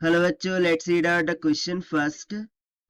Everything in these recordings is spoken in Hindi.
Hello bachcho, let's read out the question first.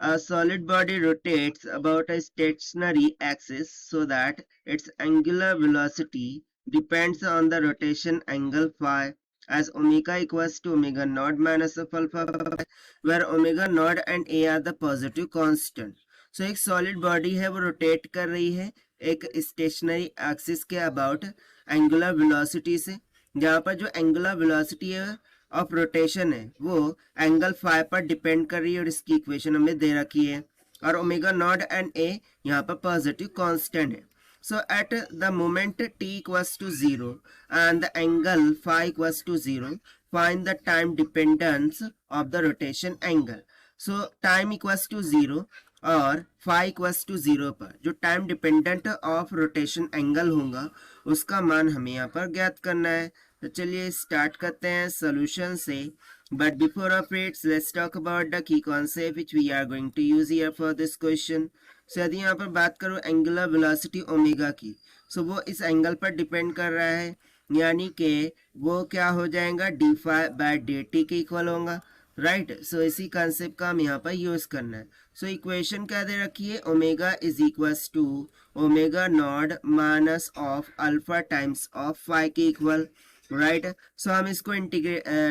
A solid body rotates about a stationary axis so that its angular velocity depends on the rotation angle phi as omega equals to omega naught minus of alpha phi, where omega naught and a are the positive constant. So एक solid body है वो rotate कर रही है एक stationary axis के about angular velocity से, जहाँ पर जो angular velocity है ऑफ रोटेशन है वो एंगल फाइव पर डिपेंड कर रही है और इसकी इक्वेशन हमें दे रखी है और ओमेगा नॉट एंड ए यहाँ पर पॉजिटिव कांस्टेंट है. So at the moment t equals to 0 and the angle phi equals to 0, find the time dependence of the rotation angle. So time equals to 0 और phi equals to 0 पर जो time dependent of rotation angle होगा उसका मान हमें यहाँ पर ज्ञात करना है. तो चलिए स्टार्ट करते हैं सॉल्यूशन से. But before of it let's talk about the key concept which we are going to use here for this question. So यदि यहाँ पर बात करूँ एंगुलर वेलोसिटी ओमेगा की, सो वो इस एंगल पर डिपेंड कर रहा है, यानी कि वो क्या हो जाएगा d phi by D t के इक्वल होगा. राइट. सो इसी कॉन्सेप्ट का हम यहाँ पर यूज करना है. सो इक्वेशन क्या दे रखी है, omega is equals to omega not minus of alpha times of phi के इक्वल. राइट. सो हम इसको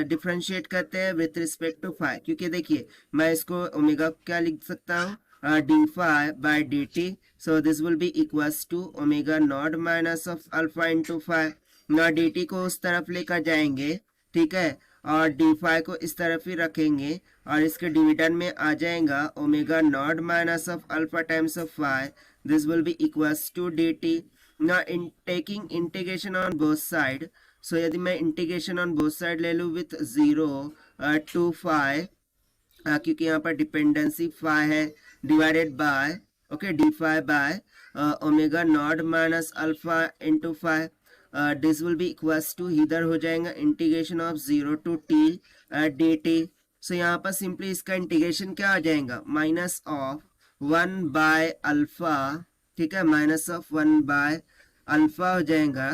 डिफरेंशिएट करते हैं विथ रिस्पेक्ट टू फाई, क्योंकि देखिए मैं इसको ओमेगा क्या लिख सकता हूँ d phi by D T. So this will be equals to omega not minus of alpha into phi. ना डी टी को उस तरफ लेकर जाएंगे, ठीक है, और डी फाई को इस तरफ ही रखेंगे और इसके डिविडेंड में आ जाएगा omega not minus of alpha times of phi. This will be equals to D T. ना in taking integration on both side, so यदि मैं इंटीग्रेशन ऑन बोथ साइड ले लूँ विथ 0 टू फाई, क्योंकि यहाँ पर डिपेंडेंसी फाई है, divided by okay D phi by omega not minus alpha into phi. This will be equals to इधर हो जाएगा integration of 0 to T D T. So यहाँ पर सिंपली इसका इंटीग्रेशन क्या आ जाएगा माइनस ऑफ 1 बाय अल्फा, ठीक है, माइनस ऑफ 1 बाय अल्फा हो जाएगा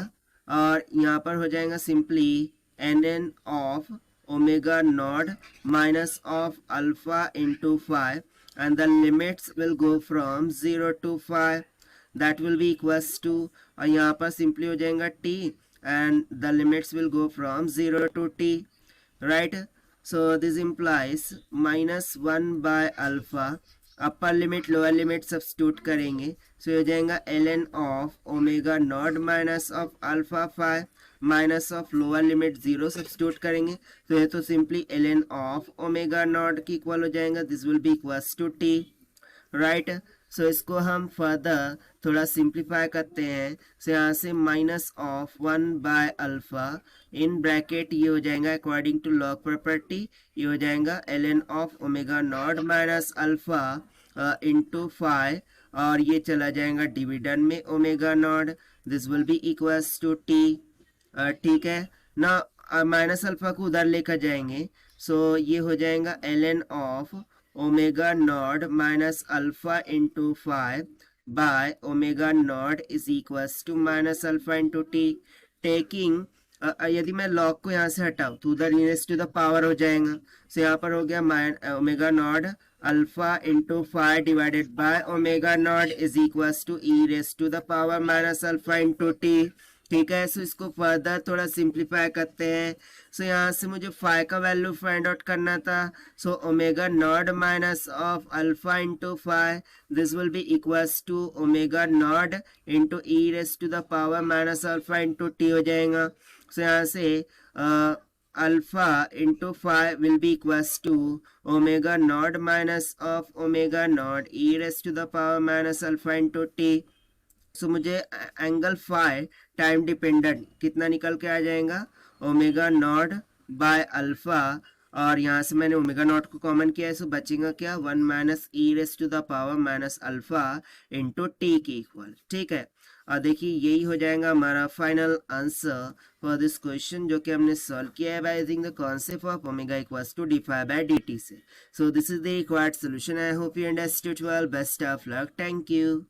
और यहाँ पर हो जाएगा simply n n of omega not minus of alpha into five and the limits will go from 0 to 5. That will be equals to, और यहाँ पर सिंपली हो जाएगा t and the limits will go from 0 to t. Right. So this implies minus 1 by alpha, upper limit lower limit substitute करेंगे. सो हो जाएगा l N of omega not minus of alpha five minus of lower limit 0 substitute करेंगे. तो ये तो simply L N of omega not की इक्वल हो जाएगा. This will be equals to T. Right. So इसको हम फर्दर थोड़ा सिंप्लीफाई करते हैं. सो यहाँ से minus of 1 by alpha in bracket ये हो जाएगा अकॉर्डिंग टू लॉग प्रॉपर्टी, ये हो जाएगा l N of omega not minus alpha into five और ये चला जाएगा डिविडेंड में omega naught. This will be equals to t. ठीक है ना. माइनस अल्फा को उधर लेकर जाएंगे. सो ये हो जाएगा l N of omega not minus alpha into five by omega naught is equals to minus alpha into t. Taking यदि मैं लॉग को यहाँ से हटाऊँ तो उधर रेस्ट टू द पावर हो जाएगा. सो यहाँ पर हो गया omega naught alpha into five divided by omega naught is equals to e raised to the power minus alpha into t. ठीक है. सो इसको फर्दर थोड़ा सिंप्लीफाई करते हैं. सो यहाँ से मुझे फाई का वैल्यू फाइंड आउट करना था. So omega not minus of alpha into phi, this will be equals to omega not into E raise to the power minus alpha into T हो जाएगा. सो यहाँ से alpha into five will be equals to omega not minus of omega not E raise to the power minus alpha into T. So मुझे एंगल फाई टाइम डिपेंडेंट कितना निकल के आ जाएगा ओमेगा नॉट बाय अल्फा, और यहाँ से मैंने ओमेगा नॉट को कॉमन किया है. सो बचेगा क्या 1 minus E raise to the power minus alpha into T के इक्वल. ठीक है. और देखिए यही हो जाएगा हमारा final answer for this question जो कि हमने सॉल्व किया है by using the concept of omega equals to D phi by D T से. So this is the required solution. I hope you understood well. Best of luck. Thank you.